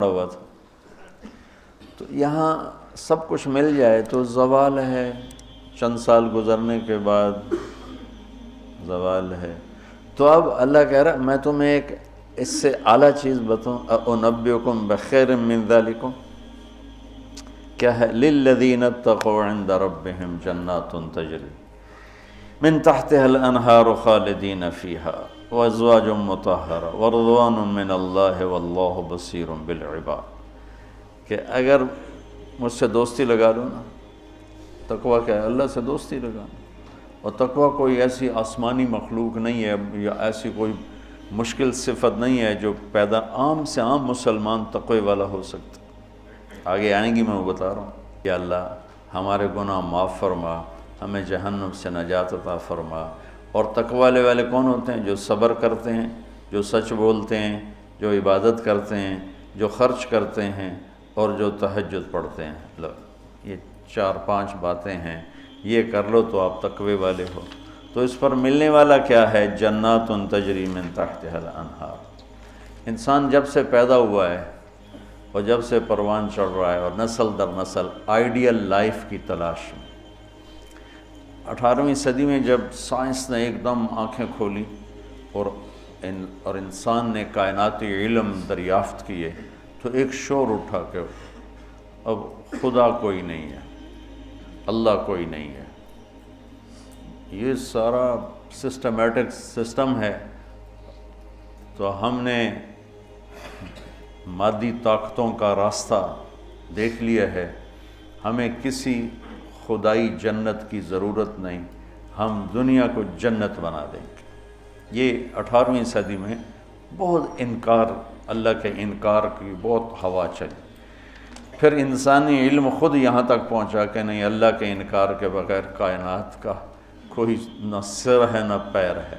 ہوا تھا. تو یہاں سب کچھ مل جائے تو زوال ہے، چند سال گزرنے کے بعد زوال ہے. تو اب اللہ کہہ رہا میں تمہیں ایک اس سے اعلیٰ چیز بتاؤں، انبئکم بخیر من ذالکم، کیا ہے؟ للذین اتقوا عند ربہم جنات تجری من تحتها الانہار خالدین فیہا وازواج مطہرہ ورضوان من اللہ واللہ بصیر بالعباد. کہ اگر مجھ سے دوستی لگا لو نا، تقویٰ کیا ہے؟ اللہ سے دوستی لگانا. اور تقویٰ کوئی ایسی آسمانی مخلوق نہیں ہے یا ایسی کوئی مشکل صفت نہیں ہے جو پیدا عام سے عام مسلمان تقوی والا ہو سکتا. آگے آئیں گی، میں وہ بتا رہا ہوں. یا اللہ ہمارے گناہ معاف فرما، ہمیں جہنم سے نجات عطا فرما. اور تقوی والے کون ہوتے ہیں؟ جو صبر کرتے ہیں، جو سچ بولتے ہیں، جو عبادت کرتے ہیں، جو خرچ کرتے ہیں اور جو تہجد پڑھتے ہیں. لو یہ 4-5 باتیں ہیں، یہ کر لو تو آپ تقوی والے ہو. تو اس پر ملنے والا کیا ہے؟ جنات تجری من تحتها الانہار. انسان جب سے پیدا ہوا ہے اور جب سے پروان چڑھ رہا ہے اور نسل در نسل آئیڈیل لائف کی تلاش میں. 18ویں صدی میں جب سائنس نے ایک دم آنکھیں کھولی اور انسان نے کائناتی علم دریافت کیے تو ایک شور اٹھا کہ اب خدا کوئی نہیں ہے، اللہ کوئی نہیں ہے. یہ سارا سسٹمیٹک سسٹم ہے. تو ہم نے مادی طاقتوں کا راستہ دیکھ لیا ہے، ہمیں کسی خدائی جنت کی ضرورت نہیں، ہم دنیا کو جنت بنا دیں گے. یہ 18ویں صدی میں بہت انکار، اللہ کے انکار کی بہت ہوا چلی. پھر انسانی علم خود یہاں تک پہنچا کہ نہیں، اللہ کے انکار کے بغیر کائنات کا کوئی نہ سر ہے نہ پیر ہے،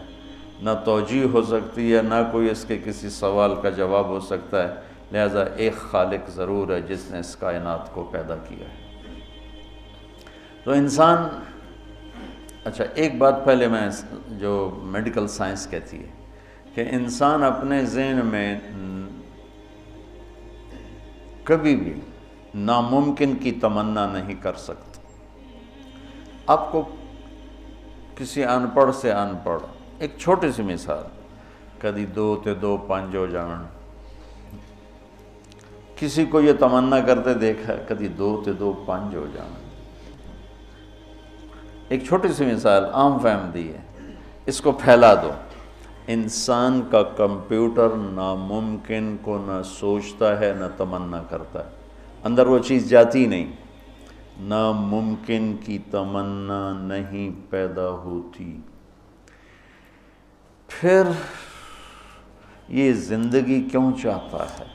نہ توجیہ ہو سکتی ہے، نہ کوئی اس کے کسی سوال کا جواب ہو سکتا ہے. لہذا ایک خالق ضرور ہے جس نے اس کائنات کو پیدا کیا ہے. تو انسان، اچھا ایک بات پہلے میں جو میڈیکل سائنس کہتی ہے کہ انسان اپنے ذہن میں کبھی بھی ناممکن کی تمنا نہیں کر سکتا. آپ کو کسی ان پڑھ سے ان پڑھ ایک چھوٹی سی مثال، کدی 2 تے 2 5 ہو جان. کسی کو یہ تمنا کرتے دیکھا کدی 2 تے 2 5 ہو جان. ایک چھوٹی سی مثال عام فہم دی ہے، اس کو پھیلا دو. انسان کا کمپیوٹر ناممکن کو نہ سوچتا ہے نہ تمنا کرتا ہے، اندر وہ چیز جاتی نہیں. ناممکن کی تمنا نہیں پیدا ہوتی. پھر یہ زندگی کیوں چاہتا ہے؟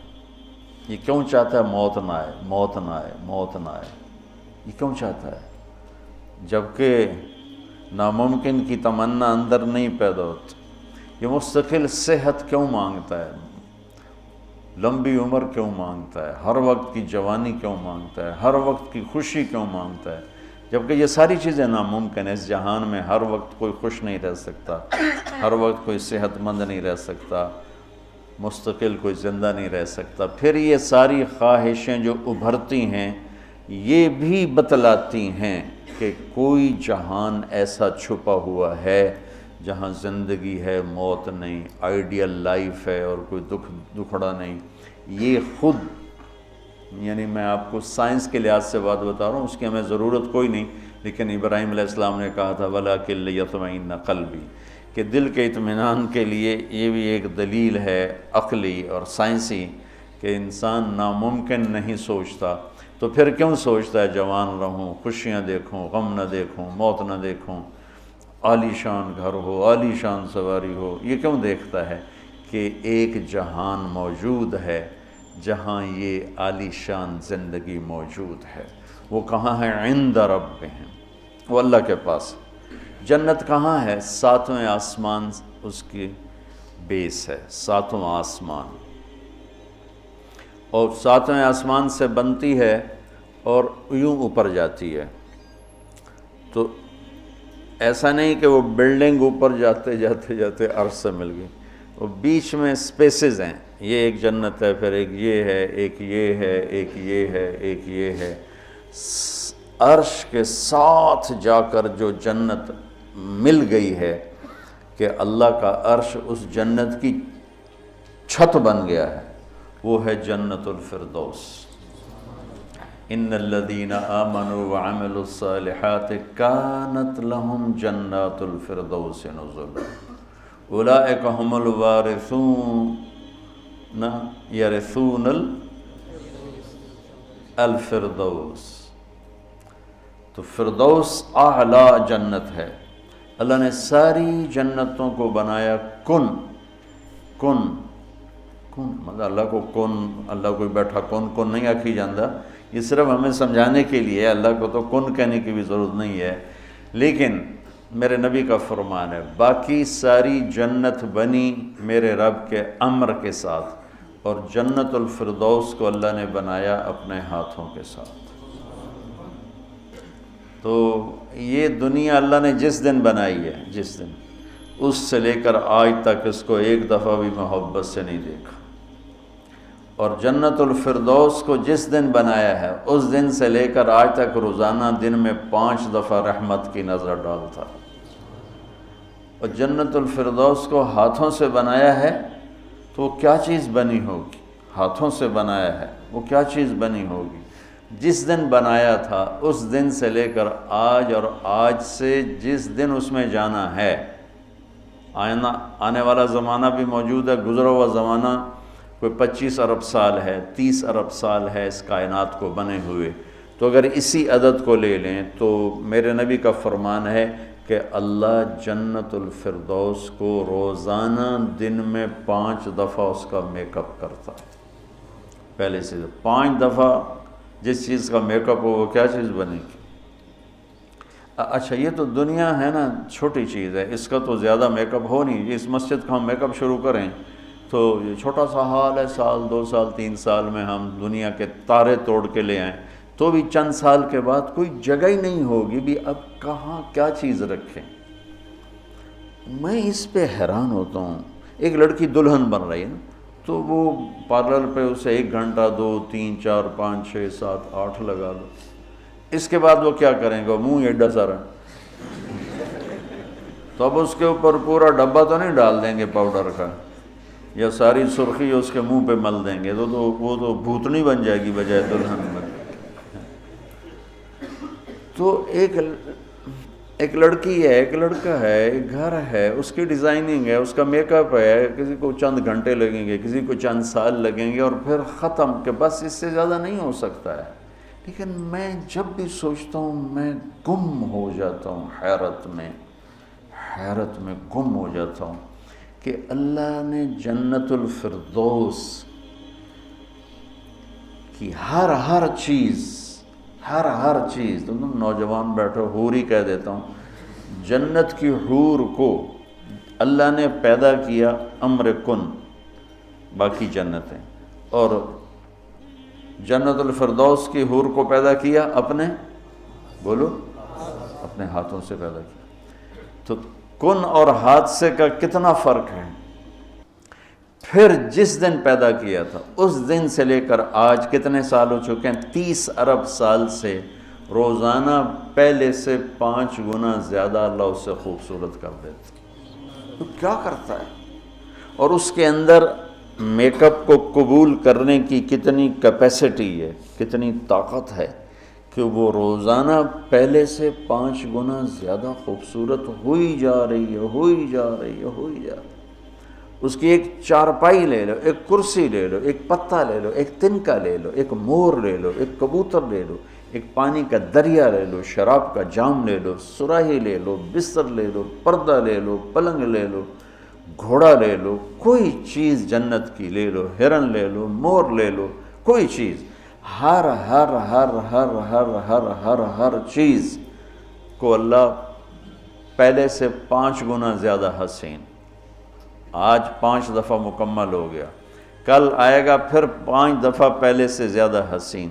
یہ کیوں چاہتا ہے موت نہ آئے، موت نہ آئے، موت نہ آئے؟ یہ کیوں چاہتا ہے جبکہ ناممکن کی تمنا اندر نہیں پیدا ہوتی؟ یہ مستقل صحت کیوں مانگتا ہے، لمبی عمر کیوں مانگتا ہے، ہر وقت کی جوانی کیوں مانگتا ہے، ہر وقت کی خوشی کیوں مانگتا ہے؟ جبکہ یہ ساری چیزیں ناممکن ہیں. اس جہان میں ہر وقت کوئی خوش نہیں رہ سکتا، ہر وقت کوئی صحت مند نہیں رہ سکتا، مستقل کوئی زندہ نہیں رہ سکتا. پھر یہ ساری خواہشیں جو ابھرتی ہیں یہ بھی بتلاتی ہیں کہ کوئی جہان ایسا چھپا ہوا ہے جہاں زندگی ہے، موت نہیں، آئیڈیل لائف ہے اور کوئی دکھڑا نہیں. یہ خود، یعنی میں آپ کو سائنس کے لحاظ سے بات بتا رہا ہوں، اس کی ہمیں ضرورت کوئی نہیں. لیکن ابراہیم علیہ السلام نے کہا تھا وَلَٰكِن لِيَطْمَئِنَّ قَلْبِي، کہ دل کے اطمینان کے لیے یہ بھی ایک دلیل ہے عقلی اور سائنسی کہ انسان ناممکن نہیں سوچتا. تو پھر کیوں سوچتا ہے جوان رہوں، خوشیاں دیکھوں، غم نہ دیکھوں، موت نہ دیکھوں، عالی شان گھر ہو، عالی شان سواری ہو؟ یہ کیوں دیکھتا ہے کہ ایک جہان موجود ہے جہاں یہ عالی شان زندگی موجود ہے. وہ کہاں ہے؟ عند ربہم، وہ اللہ کے پاس. جنت کہاں ہے؟ 7ویں آسمان اس کی بیس ہے، 7واں آسمان. اور 7ویں آسمان سے بنتی ہے اور یوں اوپر جاتی ہے. تو ایسا نہیں کہ وہ بلڈنگ اوپر جاتے جاتے جاتے عرش سے مل گئی، وہ بیچ میں سپیسز ہیں. یہ ایک جنت ہے، پھر ایک یہ ہے، ایک یہ ہے، ایک یہ ہے، ایک یہ ہے۔ عرش کے ساتھ جا کر جو جنت مل گئی ہے کہ اللہ کا عرش اس جنت کی چھت بن گیا ہے، وہ ہے جنت الفردوس۔ ان الذین آمنوا وعملوا الصالحات کانت لهم جنات الفردوس نزلا اولئک هم الوارثون یرثون الفردوس۔ تو فردوس اعلیٰ جنت ہے۔ اللہ نے ساری جنتوں کو بنایا کن مطلب اللہ کو کن، اللہ کوئی بیٹھا کن نہیں آکھی جاندہ، یہ صرف ہمیں سمجھانے کے لیے، اللہ کو تو کن کہنے کی بھی ضرورت نہیں ہے، لیکن میرے نبی کا فرمان ہے باقی ساری جنت بنی میرے رب کے امر کے ساتھ، اور جنت الفردوس کو اللہ نے بنایا اپنے ہاتھوں کے ساتھ۔ تو یہ دنیا اللہ نے جس دن بنائی ہے، جس دن، اس سے لے کر آج تک اس کو ایک دفعہ بھی محبت سے نہیں دیکھا، اور جنت الفردوس کو جس دن بنایا ہے اس دن سے لے کر آج تک روزانہ دن میں 5 دفعہ رحمت کی نظر ڈالتا۔ اور جنت الفردوس کو ہاتھوں سے بنایا ہے تو وہ کیا چیز بنی ہوگی؟ ہاتھوں سے بنایا ہے، وہ کیا چیز بنی ہوگی؟ جس دن بنایا تھا اس دن سے لے کر آج، اور آج سے جس دن اس میں جانا ہے، آنے والا زمانہ بھی موجود ہے، گزرا ہوا زمانہ کوئی 25 ارب سال ہے، 30 ارب سال ہے اس کائنات کو بنے ہوئے، تو اگر اسی عدد کو لے لیں تو میرے نبی کا فرمان ہے کہ اللہ جنت الفردوس کو روزانہ دن میں 5 دفعہ اس کا میک اپ کرتا ہے۔ پہلے سے 5 دفعہ جس چیز کا میک اپ ہو وہ کیا چیز بنے گی؟ اچھا یہ تو دنیا ہے نا، چھوٹی چیز ہے، اس کا تو زیادہ میک اپ ہو نہیں۔ اس مسجد کا ہم میک اپ شروع کریں تو یہ چھوٹا سا حال ہے، سال 2 سال 3 سال میں ہم دنیا کے تارے توڑ کے لے آئیں تو بھی چند سال کے بعد کوئی جگہ ہی نہیں ہوگی بھی اب کہاں کیا چیز رکھیں۔ میں اس پہ حیران ہوتا ہوں، ایک لڑکی دلہن بن رہی ہے نا، تو وہ پارلر پہ اسے 1 گھنٹہ 2 3 4 5 6 7 8 لگا دو، اس کے بعد وہ کیا کریں گے؟ منہ ایڈا سارا، تو اب اس کے اوپر پورا ڈبہ تو نہیں ڈال دیں گے پاؤڈر کا، یا ساری سرخی اس کے منہ پہ مل دیں گے، تو وہ تو بھوتنی بن جائے گی بجائے دلہن میں۔ تو ایک لڑکی ہے، ایک لڑکا ہے، ایک گھر ہے، اس کی ڈیزائننگ ہے، اس کا میک اپ ہے، کسی کو چند گھنٹے لگیں گے، کسی کو چند سال لگیں گے، اور پھر ختم، کہ بس اس سے زیادہ نہیں ہو سکتا ہے۔ لیکن میں جب بھی سوچتا ہوں میں گم ہو جاتا ہوں، حیرت میں گم ہو جاتا ہوں کہ اللہ نے جنت الفردوس کی ہر چیز، تم نوجوان بیٹھو، حور ہی کہہ دیتا ہوں، جنت کی حور کو اللہ نے پیدا کیا امر کن، باقی جنتیں، اور جنت الفردوس کی حور کو پیدا کیا اپنے ہاتھوں سے پیدا کیا۔ تو کن اور حادثے کا کتنا فرق ہے۔ پھر جس دن پیدا کیا تھا اس دن سے لے کر آج کتنے سال ہو چکے ہیں؟ 30 ارب سال سے روزانہ پہلے سے 5 گنا زیادہ اللہ اسے خوبصورت کر دیتا۔ تو کیا کرتا ہے؟ اور اس کے اندر میک اپ کو قبول کرنے کی کتنی کیپیسٹی ہے، کتنی طاقت ہے کہ وہ روزانہ پہلے سے 5 گنا زیادہ خوبصورت ہوئی جا رہی ہے۔ اس کی ایک چارپائی لے لو، ایک کرسی لے لو، ایک پتا لے لو، ایک تنکا لے لو، ایک مور لے لو، ایک کبوتر لے لو، ایک پانی کا دریا لے لو، شراب کا جام لے لو، سراہی لے لو، بستر لے لو، پردہ لے لو، پلنگ لے لو، گھوڑا لے لو، کوئی چیز جنت کی لے لو، ہرن لے لو، مور لے لو، کوئی چیز، ہر چیز کو اللہ پہلے سے 5 گنا زیادہ حسین۔ آج 5 دفعہ مکمل ہو گیا، کل آئے گا پھر 5 دفعہ پہلے سے زیادہ حسین۔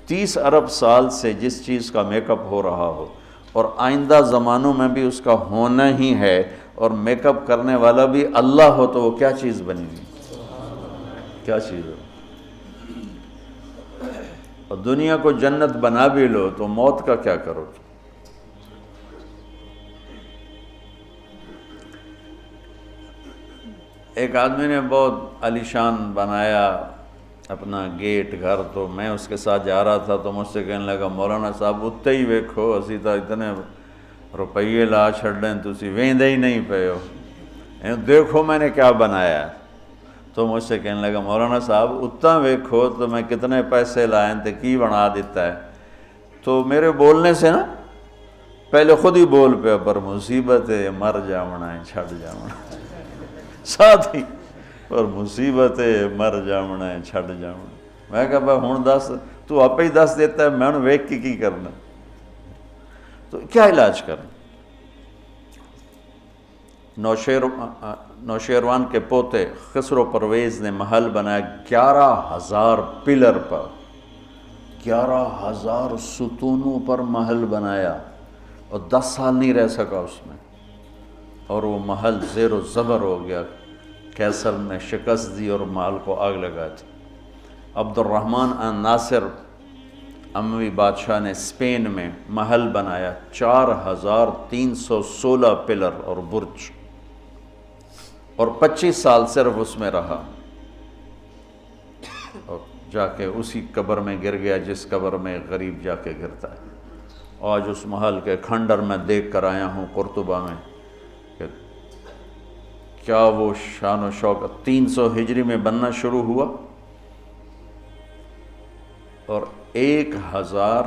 30 ارب سال سے جس چیز کا میک اپ ہو رہا ہو، اور آئندہ زمانوں میں بھی اس کا ہونا ہی ہے، اور میک اپ کرنے والا بھی اللہ ہو، تو وہ کیا چیز بنے گی؟ کیا چیز ہو. اور دنیا کو جنت بنا بھی لو تو موت کا کیا کرو. ایک آدمی نے بہت عالیشان بنایا اپنا گیٹ گھر، تو میں اس کے ساتھ جا رہا تھا تو مجھ سے کہنے لگا مولانا صاحب اتنے ہی ویکھو اسی تو اتنے روپیے لا چھڑیں تسی ویندے ہی نہیں پے ہو، دیکھو میں نے کیا بنایا. تو مجھ سے کہنے لگا مولانا صاحب اتنا ویکھو تو میں کتنے پیسے لائیں تے کی بنا دیتا ہے. تو میرے بولنے سے نا پہلے خود ہی بول پیا پر مصیبت ہے مر جاونا ہے چھڑ جاونا ہے، ساتھ ہی پر مصیبت ہے مر جاونا ہے چھڑ جاونا. میں کہا بھائی ہوں دس تو آپ ہی دس دیتا ہے، میں ویکھ کے کی کرنا. تو کیا علاج کریں. نوشیروان کے پوتے خسرو پرویز نے محل بنایا 11,000 پلر پر، 11,000 ستونوں پر محل بنایا اور 10 سال نہیں رہ سکا اس میں، اور وہ محل زیر و زبر ہو گیا. کیسر نے شکست دی اور محل کو آگ لگا دی. عبد الرحمن ناصر اموی بادشاہ نے اسپین میں محل بنایا 4,316 پلر اور برج، اور 25 سال صرف اس میں رہا اور جا کے اسی قبر میں گر گیا جس قبر میں غریب جا کے گرتا ہے. آج اس محل کے کھنڈر میں دیکھ کر آیا ہوں قرطبہ میں کہ کیا وہ شان و شوکت. 300 ہجری میں بننا شروع ہوا اور 1,000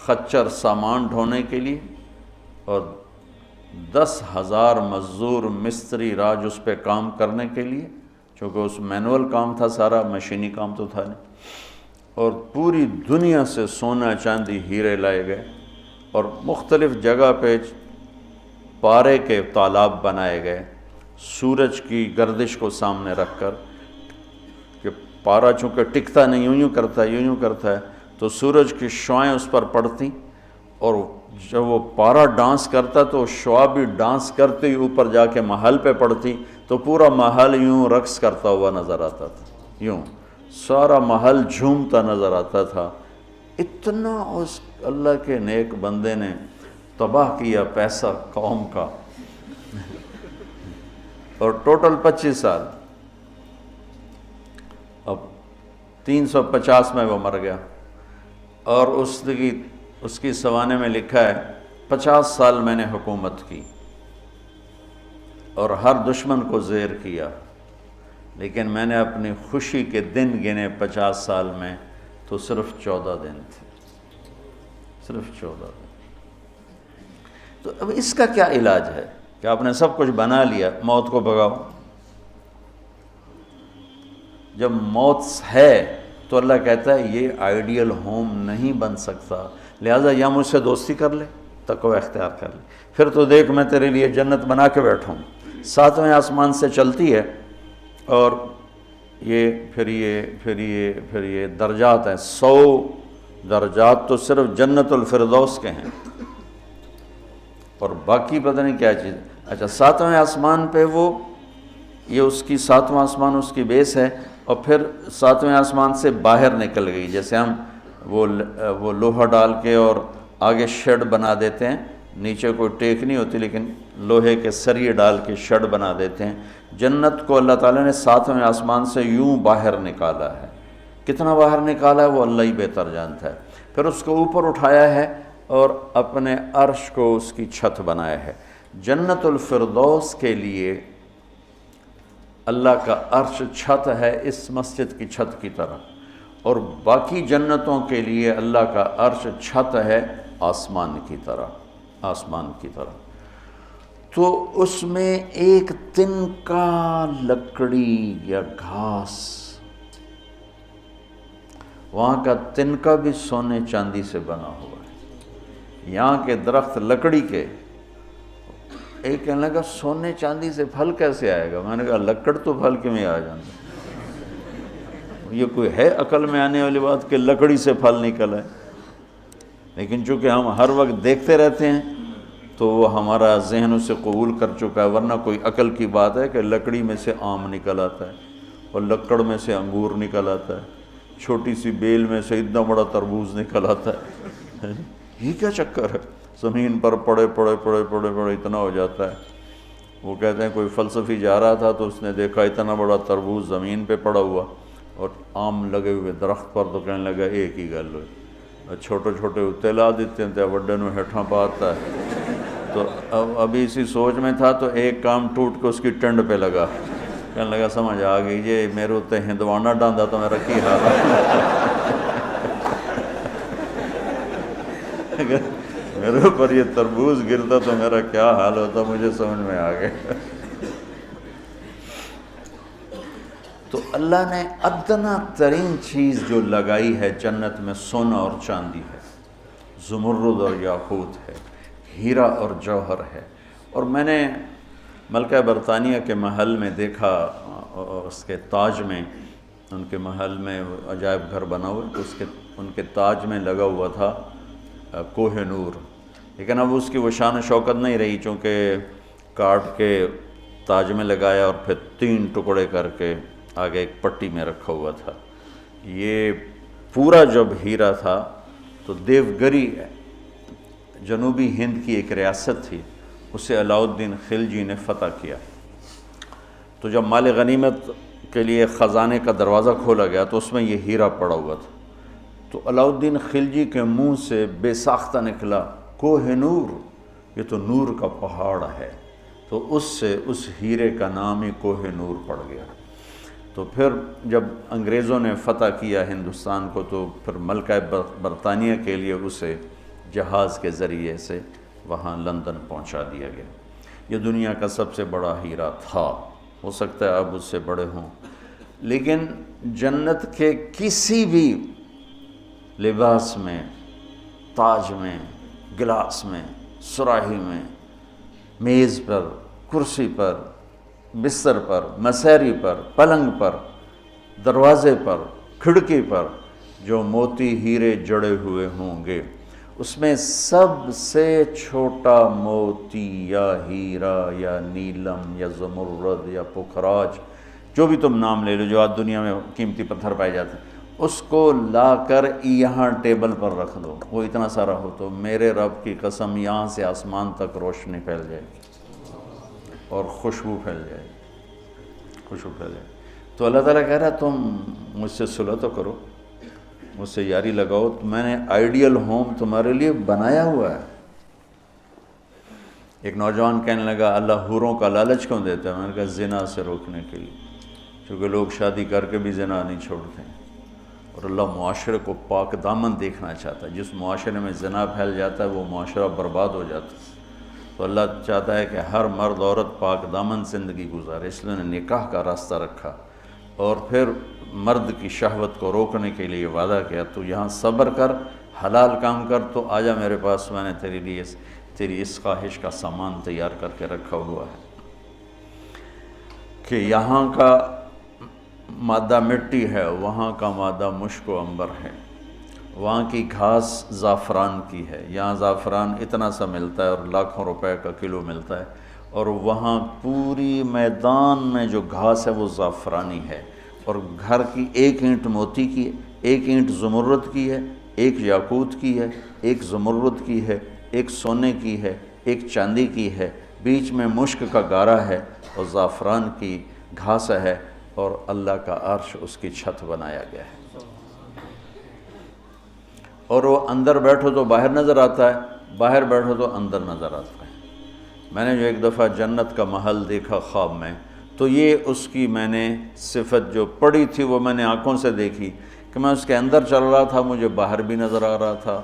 خچر سامان ڈھونے کے لیے اور 10,000 مزدور مستری راج اس پہ کام کرنے کے لیے، چونکہ اس مینول کام تھا سارا، مشینی کام تو تھا نہیں. اور پوری دنیا سے سونا چاندی ہیرے لائے گئے اور مختلف جگہ پہ پارے کے تالاب بنائے گئے سورج کی گردش کو سامنے رکھ کر، کہ پارا چونکہ ٹکتا نہیں، یوں کرتا ہے یوں کرتا ہے، تو سورج کی شعائیں اس پر پڑتی اور جب وہ پارا ڈانس کرتا تو شعا بھی ڈانس کرتے ہی اوپر جا کے محل پہ پڑتی، تو پورا محل یوں رقص کرتا ہوا نظر آتا تھا، یوں سارا محل جھومتا نظر آتا تھا. اتنا اس اللہ کے نیک بندے نے تباہ کیا پیسہ قوم کا. اور ٹوٹل 25 سال. اب 350 میں وہ مر گیا اور اس کی سوانے میں لکھا ہے 50 سال میں نے حکومت کی اور ہر دشمن کو زیر کیا، لیکن میں نے اپنی خوشی کے دن گنے 50 سال میں تو صرف 14 دن تھے، صرف 14 دن. تو اب اس کا کیا علاج ہے کہ آپ نے سب کچھ بنا لیا، موت کو بھگاؤ. جب موت ہے تو اللہ کہتا ہے یہ آئیڈیل ہوم نہیں بن سکتا، لہٰذا یا مجھ سے دوستی کر لے، تقوی اختیار کر لے، پھر تو دیکھ میں تیرے لیے جنت بنا کے بیٹھوں. 7ویں آسمان سے چلتی ہے اور پھر یہ درجات ہیں. 100 درجات تو صرف جنت الفردوس کے ہیں اور باقی پتہ نہیں کیا چیز. اچھا 7ویں آسمان پہ یہ اس کی 7واں آسمان اس کی بیس ہے، اور پھر 7ویں آسمان سے باہر نکل گئی. جیسے ہم وہ لوہا ڈال کے اور آگے شیڈ بنا دیتے ہیں، نیچے کوئی ٹیک نہیں ہوتی لیکن لوہے کے سریے ڈال کے شیڈ بنا دیتے ہیں. جنت کو اللہ تعالیٰ نے 7ویں آسمان سے یوں باہر نکالا ہے. کتنا باہر نکالا ہے وہ اللہ ہی بہتر جانتا ہے. پھر اس کو اوپر اٹھایا ہے اور اپنے عرش کو اس کی چھت بنایا ہے. جنت الفردوس کے لیے اللہ کا عرش چھت ہے اس مسجد کی چھت کی طرح، اور باقی جنتوں کے لیے اللہ کا عرش چھت ہے آسمان کی طرح، آسمان کی طرح. تو اس میں ایک تنکا لکڑی یا گھاس، وہاں کا تنکا بھی سونے چاندی سے بنا ہوا ہے. یہاں کے درخت لکڑی کے، ایک کہنے لگا سونے چاندی سے پھل کیسے آئے گا؟ میں نے کہا لکڑ تو پھل کیوں آ جاتا؟ یہ کوئی ہے عقل میں آنے والی بات کہ لکڑی سے پھل نکل ہے؟ لیکن چونکہ ہم ہر وقت دیکھتے رہتے ہیں تو وہ ہمارا ذہن اسے قبول کر چکا ہے، ورنہ کوئی عقل کی بات ہے کہ لکڑی میں سے آم نکل آتا ہے. اور لکڑ میں سے انگور نکل آتا ہے، چھوٹی سی بیل میں سے اتنا بڑا تربوز نکل آتا ہے۔ یہ کیا چکر ہے؟ زمین پر پڑے پڑے پڑے پڑے پڑے اتنا ہو جاتا ہے۔ وہ کہتے ہیں کوئی فلسفی جا رہا تھا تو اس نے دیکھا اتنا بڑا تربوز زمین پہ پڑا ہوا اور آم لگے ہوئے درخت پر، تو کہنے لگا ایک ہی گل ہوئی، چھوٹے چھوٹے اتنے لا دیتے ہیں وڈے نو ہیٹھاں پاتا ہے۔ تو ابھی اسی سوچ میں تھا تو ایک کام ٹوٹ کے اس کی ٹنڈ پہ لگا، کہنے لگا سمجھ آ گئی یہ میرے اتنے ہندوانا ڈاندا تو میرا کی حال ہے، میرے اوپر یہ تربوز گرتا تو میرا کیا حال ہوتا، مجھے سمجھ میں آ گیا۔ تو اللہ نے ادنا ترین چیز جو لگائی ہے جنت میں سونا اور چاندی ہے، زمرد اور یاقوت ہے، ہیرا اور جوہر ہے۔ اور میں نے ملکہ برطانیہ کے محل میں دیکھا، اس کے تاج میں، ان کے محل میں عجائب گھر بنا ہوا ہے، تو ان کے تاج میں لگا ہوا تھا کوہ نور، لیکن اب اس کی وہ شان و شوکت نہیں رہی، چونکہ کاٹ کے تاج میں لگایا اور پھر 3 ٹکڑے کر کے آگے ایک پٹی میں رکھا ہوا تھا۔ یہ پورا جب ہیرا تھا تو دیوگری جنوبی ہند کی ایک ریاست تھی، اسے علاء الدین خلجی نے فتح کیا۔ تو جب مال غنیمت کے لیے خزانے کا دروازہ کھولا گیا تو اس میں یہ ہیرا پڑا ہوا تھا۔ تو علاء الدین خلجی کے منہ سے بے ساختہ نکلا کوہ نور، یہ تو نور کا پہاڑ ہے۔ تو اس سے اس ہیرے کا نام ہی کوہ نور پڑ گیا۔ تو پھر جب انگریزوں نے فتح کیا ہندوستان کو تو پھر ملکہ برطانیہ کے لیے اسے جہاز کے ذریعے سے وہاں لندن پہنچا دیا گیا۔ یہ دنیا کا سب سے بڑا ہیرا تھا، ہو سکتا ہے اب اس سے بڑے ہوں، لیکن جنت کے کسی بھی لباس میں، تاج میں، گلاس میں، سراہی میں، میز پر، کرسی پر، بستر پر، مسیری پر، پلنگ پر، دروازے پر، کھڑکی پر جو موتی ہیرے جڑے ہوئے ہوں گے، اس میں سب سے چھوٹا موتی یا ہیرا یا نیلم یا زمرد یا پکھراج، جو بھی تم نام لے لو، جو آج دنیا میں قیمتی پتھر پائے جاتے ہیں، اس کو لا کر یہاں ٹیبل پر رکھ دو، وہ اتنا سارا ہو تو میرے رب کی قسم یہاں سے آسمان تک روشنی پھیل جائے گی اور خوشبو پھیل جائے گی، خوشبو پھیل جائے گی۔ تو اللہ تعالیٰ کہہ رہا ہے تم مجھ سے صلح تو کرو، مجھ سے یاری لگاؤ، تو میں نے آئیڈیل ہوم تمہارے لیے بنایا ہوا ہے۔ ایک نوجوان کہنے لگا اللہ حوروں کا لالچ کیوں دیتا ہے؟ میں نے کہا زنا سے روکنے کے لیے، کیونکہ لوگ شادی کر کے بھی زنا نہیں چھوڑتے ہیں، اور اللہ معاشرے کو پاک دامن دیکھنا چاہتا ہے۔ جس معاشرے میں زنا پھیل جاتا ہے وہ معاشرہ برباد ہو جاتا ہے۔ تو اللہ چاہتا ہے کہ ہر مرد عورت پاک دامن زندگی گزارے، اس لیے نے نکاح کا راستہ رکھا، اور پھر مرد کی شہوت کو روکنے کے لیے وعدہ کیا تو یہاں صبر کر، حلال کام کر، تو آجا میرے پاس، میں نے تیرے لیے تیری اس خواہش کا سامان تیار کر کے رکھا ہوا ہے کہ یہاں کا مادہ مٹی ہے، وہاں کا مادہ مشک و عنبر ہے، وہاں کی گھاس زعفران کی ہے، یہاں زعفران اتنا سا ملتا ہے اور لاکھوں روپے کا کلو ملتا ہے، اور وہاں پوری میدان میں جو گھاس ہے وہ زعفرانی ہے، اور گھر کی ایک اینٹ موتی کی ہے، ایک اینٹ زمرد کی ہے، ایک یاقوت کی ہے، ایک زمرد کی ہے، ایک سونے کی ہے، ایک چاندی کی ہے، بیچ میں مشک کا گارا ہے اور زعفران کی گھاس ہے، اور اللہ کا عرش اس کی چھت بنایا گیا ہے، اور وہ اندر بیٹھو تو باہر نظر آتا ہے، باہر بیٹھو تو اندر نظر آتا ہے۔ میں نے جو ایک دفعہ جنت کا محل دیکھا خواب میں، تو یہ اس کی میں نے صفت جو پڑی تھی وہ میں نے آنکھوں سے دیکھی کہ میں اس کے اندر چل رہا تھا، مجھے باہر بھی نظر آ رہا تھا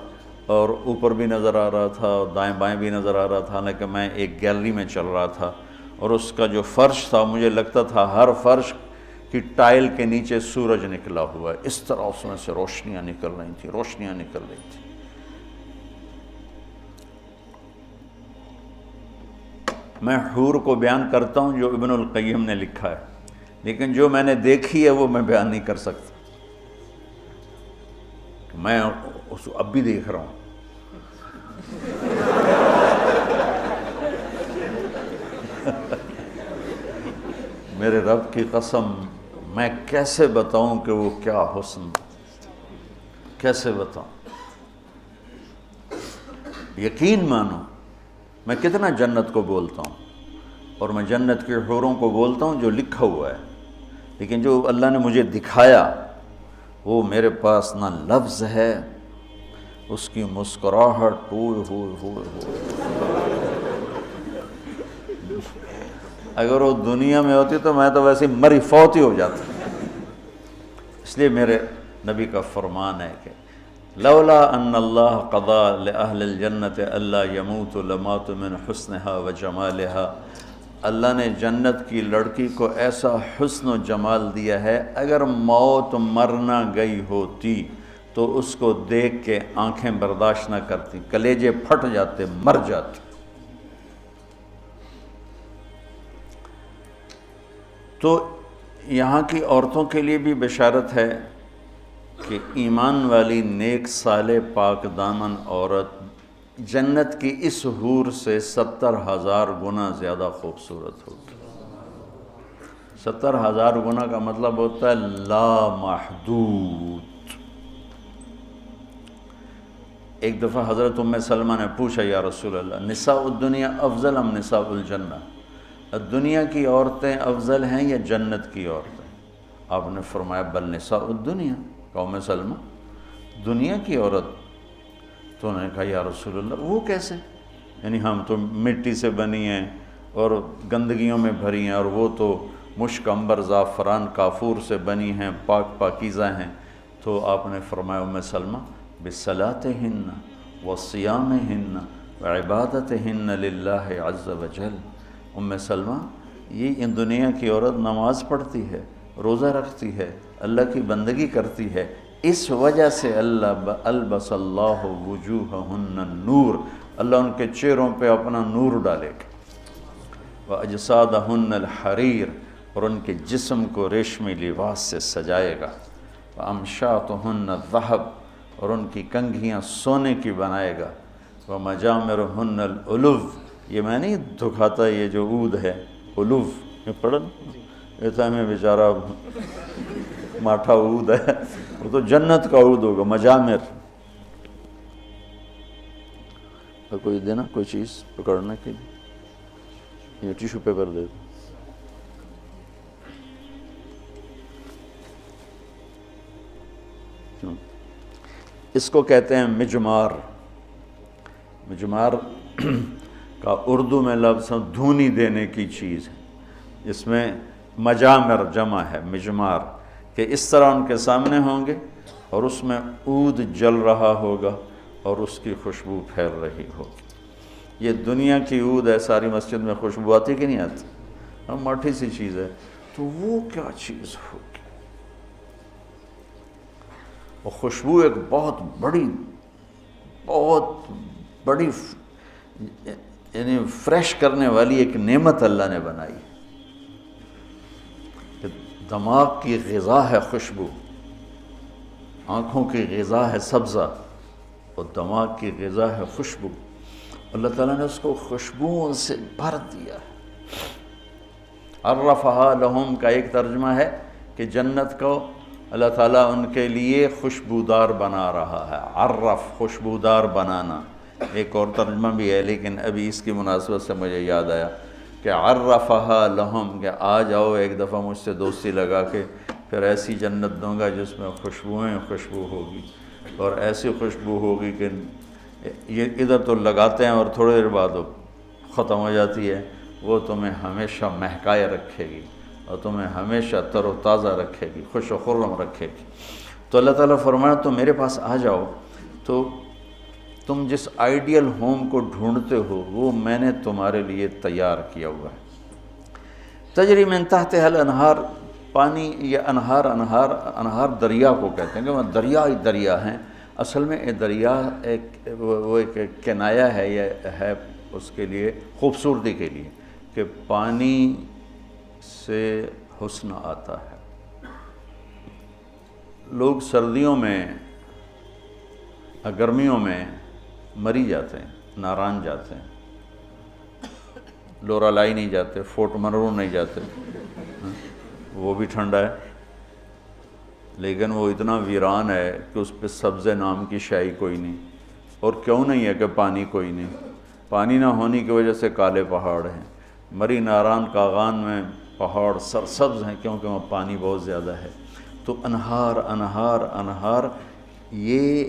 اور اوپر بھی نظر آ رہا تھا اور دائیں بائیں بھی نظر آ رہا تھا، حالانکہ میں ایک گیلری میں چل رہا تھا، اور اس کا جو فرش تھا مجھے لگتا تھا ہر فرش کی ٹائل کے نیچے سورج نکلا ہوا ہے، اس طرح اس میں سے روشنیاں نکل رہی تھیں، روشنیاں نکل رہی تھیں۔ میں حور کو بیان کرتا ہوں جو ابن القیم نے لکھا ہے، لیکن جو میں نے دیکھی ہے وہ میں بیان نہیں کر سکتا، میں اس کو اب بھی دیکھ رہا ہوں۔ میرے رب کی قسم میں کیسے بتاؤں کہ وہ کیا حسن، کیسے بتاؤں؟ یقین مانو میں کتنا جنت کو بولتا ہوں، اور میں جنت کے حوروں کو بولتا ہوں جو لکھا ہوا ہے، لیکن جو اللہ نے مجھے دکھایا وہ میرے پاس نہ لفظ ہے، اس کی مسکراہٹ ہوئے ہوئے ہوئے ہوئے، اگر وہ دنیا میں ہوتی تو میں تو ویسے مری فوت ہی ہو جاتا۔ اس لیے میرے نبی کا فرمان ہے کہ لولا ان اللہ قضا لأہل الجنت الا يموتوا لماتوا من حسنها وجمالها، اللہ نے جنت کی لڑکی کو ایسا حسن و جمال دیا ہے، اگر موت مرنا گئی ہوتی تو اس کو دیکھ کے آنکھیں برداشت نہ کرتی، کلیجے پھٹ جاتے، مر جاتے۔ تو یہاں کی عورتوں کے لیے بھی بشارت ہے کہ ایمان والی نیک صالح پاک دامن عورت جنت کی اس حور سے 70,000 گنا زیادہ خوبصورت ہوگی۔ 70,000 گنا کا مطلب ہوتا ہے لا محدود۔ ایک دفعہ حضرت ام سلمہ نے پوچھا یا رسول اللہ، نساء الدنیا افضل ام نساء الجنہ؟ دنیا کی عورتیں افضل ہیں یا جنت کی عورتیں؟ آپ نے فرمایا بل نساء الدنیا۔ ام سلمہ دنیا کی عورت؟ تو انہوں نے کہا یا رسول اللہ وہ کیسے؟ یعنی ہم تو مٹی سے بنی ہیں اور گندگیوں میں بھری ہیں، اور وہ تو مشک عنبر زعفران کافور سے بنی ہیں، پاک پاکیزہ ہیں۔ تو آپ نے فرمایا ام سلمہ بصلاتہن وصیامہن وعبادتہن للہ عز وجل۔ ام سلمہ یہ ان دنیا کی عورت نماز پڑھتی ہے، روزہ رکھتی ہے، اللہ کی بندگی کرتی ہے، اس وجہ سے البس اللہ وجوہہن النور، اللہ ان کے چہروں پہ اپنا نور ڈالے گا، وَأَجْسَادَهُنَّ الْحَرِيرُ، اور ان کے جسم کو ریشمی لباس سے سجائے گا، وَأَمْشَاطُهُنَّ الذَّهَبُ، اور ان کی کنگھیاں سونے کی بنائے گا، وَمَجَامِرُهُنَّ الْأُلُوفُ، یہ میں نہیں دکھاتا، یہ جو عود ہے الوف، یہ پڑھن ایسا میں بیچارہ ماٹھا عود ہے، وہ تو جنت کا عود ہوگا، مجامر۔ کوئی دینا کوئی چیز پکڑنے کے لیے، یہ ٹیشو پیپر دے دو۔ اس کو کہتے ہیں مجمار۔ مجمار کا اردو میں لفظ دھونی دینے کی چیز ہے، اس میں مجامر جمع ہے مجمار، کہ اس طرح ان کے سامنے ہوں گے اور اس میں عود جل رہا ہوگا اور اس کی خوشبو پھیل رہی ہوگی۔ یہ دنیا کی عود ہے، ساری مسجد میں خوشبو آتی کہ نہیں آتی؟ ماٹھی سی چیز ہے، تو وہ کیا چیز ہوگی؟ وہ خوشبو ایک بہت بڑی یعنی فریش کرنے والی ایک نعمت اللہ نے بنائی ہے، کہ دماغ کی غذا ہے خوشبو، آنکھوں کی غذا ہے سبزہ، اور دماغ کی غذا ہے خوشبو۔ اللہ تعالیٰ نے اس کو خوشبوؤں سے بھر دیا ہے۔ عرفہا لہم کا ایک ترجمہ ہے کہ جنت کو اللہ تعالیٰ ان کے لیے خوشبودار بنا رہا ہے۔ عرف خوشبودار بنانا، ایک اور ترجمہ بھی ہے لیکن ابھی اس کی مناسبت سے مجھے یاد آیا کہ عرفہا لہم، کہ آ جاؤ ایک دفعہ مجھ سے دوستی لگا کے، پھر ایسی جنت دوں گا جس میں خوشبوئیں خوشبو ہوگی، اور ایسی خوشبو ہوگی کہ یہ ادھر تو لگاتے ہیں اور تھوڑی دیر بعد وہ ختم ہو جاتی ہے، وہ تمہیں ہمیشہ مہکائے رکھے گی اور تمہیں ہمیشہ تر و تازہ رکھے گی، خوش و خرم رکھے گی۔ تو اللہ تعالیٰ فرمایا تم میرے پاس آ جاؤ، تو تم جس آئیڈیل ہوم کو ڈھونڈتے ہو وہ میں نے تمہارے لیے تیار کیا ہوا ہے۔ تجری من تحتہا الانہار، پانی یا انہار دریا کو کہتے ہیں، کہ وہ دریا ہی دریا ہیں۔ اصل میں یہ دریا ایک کنایا ہے، یہ ہے اس کے لیے خوبصورتی کے لیے، کہ پانی سے حسن آتا ہے۔ لوگ سردیوں میں گرمیوں میں مری جاتے ہیں، ناران جاتے ہیں، لورالائی نہیں جاتے، فورٹ منرو نہیں جاتے، وہ بھی ٹھنڈا ہے، لیکن وہ اتنا ویران ہے کہ اس پہ سبز نام کی شے کوئی نہیں. اور کیوں نہیں ہے کہ پانی کوئی نہیں؟ پانی نہ ہونے کی وجہ سے کالے پہاڑ ہیں. مری ناران کاغان میں پہاڑ سرسبز ہیں کیونکہ وہاں پانی بہت زیادہ ہے. تو انہار انہار انہار، یہ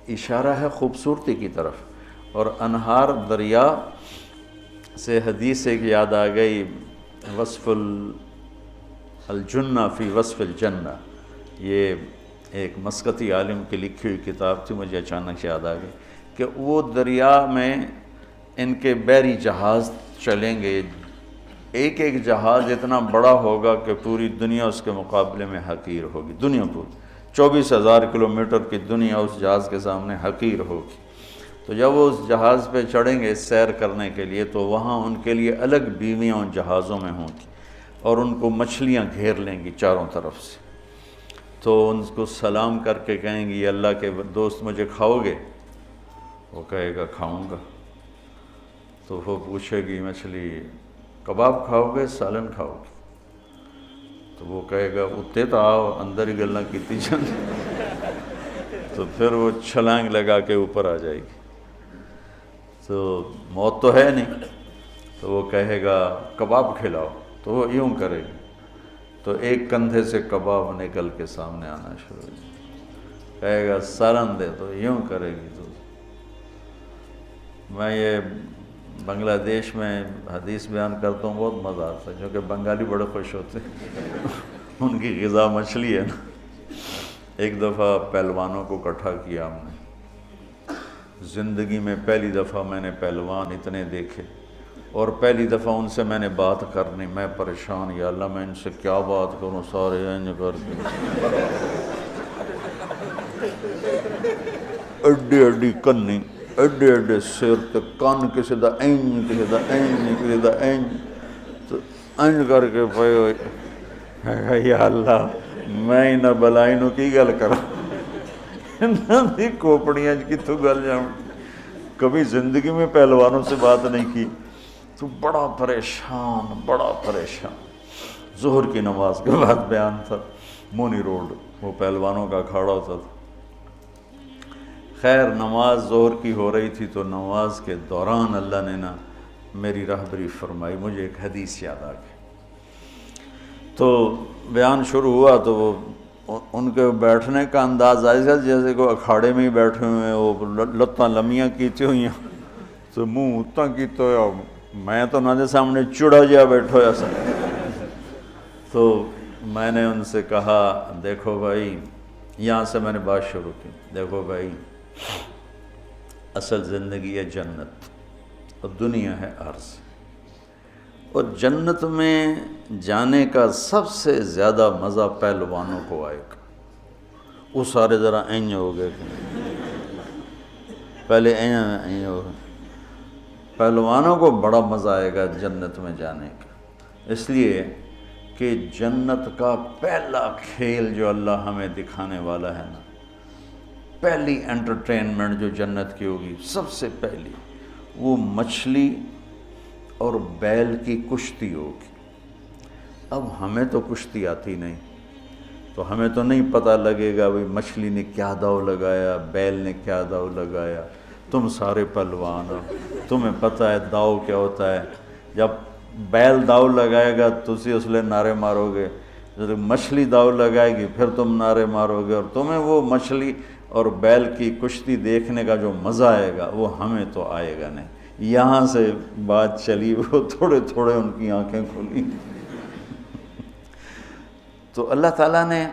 اشارہ ہے خوبصورتی کی طرف. اور انہار دریا سے حدیث ایک یاد آ گئی، وصف الجنہ فی وصف الجنہ. یہ ایک مسقطی عالم کی لکھی ہوئی کتاب تھی، مجھے اچانک یاد آ گئی کہ وہ دریا میں ان کے بحری جہاز چلیں گے. ایک ایک جہاز اتنا بڑا ہوگا کہ پوری دنیا اس کے مقابلے میں حقیر ہوگی. دنیا پوری 24,000 کلومیٹر کی دنیا اس جہاز کے سامنے حقیر ہوگی. تو جب وہ اس جہاز پہ چڑھیں گے سیر کرنے کے لیے تو وہاں ان کے لیے الگ بیویاں ان جہازوں میں ہوں گی اور ان کو مچھلیاں گھیر لیں گی چاروں طرف سے. تو ان کو سلام کر کے کہیں گی، یہ اللہ کے دوست مجھے کھاؤ گے؟ وہ کہے گا کھاؤں گا. تو وہ پوچھے گی مچھلی، کباب کھاؤ گے سالن کھاؤ گے؟ تو وہ کہے گا اتنے تو آؤ اندر ہی گلاں کیتی جان. تو پھر وہ چھلانگ لگا کے اوپر آ جائے گی. تو موت تو ہے نہیں. تو وہ کہے گا کباب کھلاؤ، تو وہ یوں کرے گی. تو ایک کندھے سے کباب نکل کے سامنے آنا شروع ہو جائے. کہے گا سالن دے، تو یوں کرے گی. تو میں یہ بنگلہ دیش میں حدیث بیان کرتا ہوں، بہت مزہ آتا ہے کیونکہ بنگالی بڑے خوش ہوتے ہیں. ان کی غذا مچھلی ہے نا. ایک دفعہ پہلوانوں کو اکٹھا کیا ہم نے. زندگی میں پہلی دفعہ میں نے پہلوان اتنے دیکھے، اور پہلی دفعہ ان سے میں نے بات کرنی. میں پریشان، یا اللہ میں ان سے کیا بات کروں، سارے انج کر کے اڈی اڈی کنی، ایڈے ایڈے سر تے کان، کسی دا اینج کسی دا اینج کسی دا اینج. تو اینج کر کے پے ہوئے. یا اللہ میں انہاں بلائی نو کی گل کراں، انہاں دی کھوپڑیاں کتوں گل جاؤں. کبھی زندگی میں پہلوانوں سے بات نہیں کی. تو بڑا پریشان بڑا پریشان. ظہر کی نماز کے بعد بیان تھا، مونی روڈ وہ پہلوانوں کا اکھاڑا ہوتا تھا. خیر نماز ظہر کی ہو رہی تھی تو نماز کے دوران اللہ نے نا میری راہبری فرمائی. مجھے ایک حدیث یاد آ گئی. تو بیان شروع ہوا تو وہ ان کے بیٹھنے کا انداز ایسا جیسے کہ اکھاڑے میں ہی بیٹھے ہوئے ہیں. وہ لتاں لمیاں کیتی ہوئی ہیں تو منہ اتنا کیتا ہوا. میں تو نہ دے سامنے چڑا جیا بیٹھا ہوا سا. تو میں نے ان سے کہا دیکھو بھائی، یہاں سے میں نے بات شروع کی. دیکھو بھائی، اصل زندگی ہے جنت اور دنیا ہے عرض. اور جنت میں جانے کا سب سے زیادہ مزہ پہلوانوں کو آئے گا. وہ سارے ذرا این ہو گئے، پہلے این ہو گئے. پہلوانوں کو بڑا مزہ آئے گا جنت میں جانے کا، اس لیے کہ جنت کا پہلا کھیل جو اللہ ہمیں دکھانے والا ہے نا، پہلی انٹرٹینمنٹ جو جنت کی ہوگی سب سے پہلی، وہ مچھلی اور بیل کی کشتی ہوگی. اب ہمیں تو کشتی آتی نہیں، تو ہمیں تو نہیں پتہ لگے گا بھئی مچھلی نے کیا داؤ لگایا، بیل نے کیا داؤ لگایا. تم سارے پہلوان ہو، تمہیں پتہ ہے داؤ کیا ہوتا ہے. جب بیل داؤ لگائے گا تو اسی اس لئے نعرے مارو گے، جب مچھلی داؤ لگائے گی پھر تم نعرے مارو گے. اور تمہیں وہ مچھلی اور بیل کی کشتی دیکھنے کا جو مزہ آئے گا وہ ہمیں تو آئے گا نہیں. یہاں سے بات چلی، وہ تھوڑے تھوڑے ان کی آنکھیں کھلی. تو اللہ تعالیٰ نے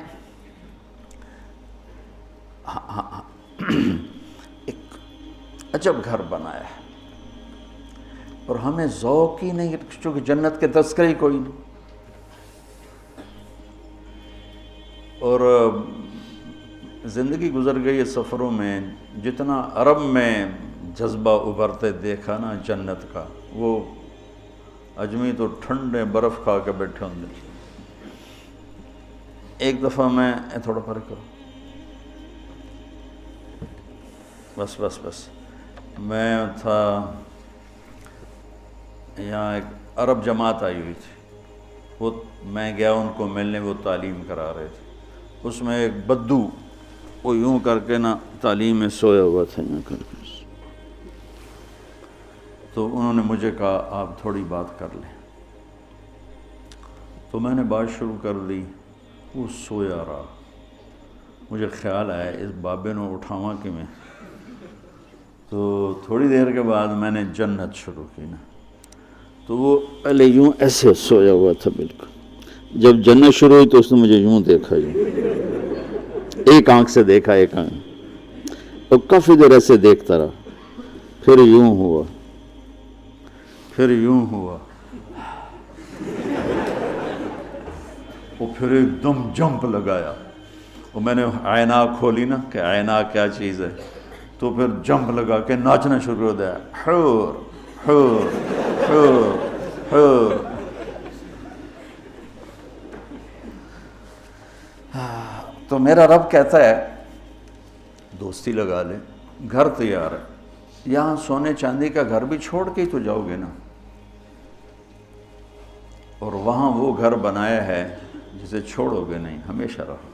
ایک عجب گھر بنایا ہے، اور ہمیں ذوق ہی نہیں، چونکہ جنت کے تذکرے ہی کوئی نہیں. اور زندگی گزر گئی ہے سفروں میں، جتنا عرب میں جذبہ ابھرتے دیکھا نا جنت کا، وہ اجمی تو ٹھنڈے برف کھا کے بیٹھے ہوں گے. ایک دفعہ میں تھوڑا فرق کرو، بس میں تھا یہاں، ایک عرب جماعت آئی ہوئی تھی. وہ میں گیا ان کو ملنے، وہ تعلیم کرا رہے تھے. اس میں ایک بدو وہ یوں کر کے نا تعلیم میں سویا ہوا تھا یوں کر کے. تو انہوں نے مجھے کہا آپ تھوڑی بات کر لیں. تو میں نے بات شروع کر دی. وہ سویا رہا. مجھے خیال آیا اس بابے نے اٹھاواں کہ میں. تو تھوڑی دیر کے بعد میں نے جنت شروع کی نا. تو وہ پہلے یوں ایسے سویا ہوا تھا بالکل. جب جنت شروع ہوئی تو اس نے مجھے یوں دیکھا, یوں ایک آنکھ سے دیکھا, ایک آنکھ, اور کافی دیر ایسے دیکھتا رہا. پھر یوں ہوا, پھر یوں ہوا, وہ پھر ایک دم جمپ لگایا. اور میں نے عیناک کھولی نا کہ عیناک کیا چیز ہے, تو پھر جمپ لگا کے ناچنا شروع ہو گیا. حور حور حور حور. تو میرا رب کہتا ہے دوستی لگا لے, گھر تیار ہے. یہاں سونے چاندی کا گھر بھی چھوڑ کے ہی تو جاؤ گے نا, اور وہاں وہ گھر بنایا ہے جسے چھوڑو گے نہیں, ہمیشہ رہو.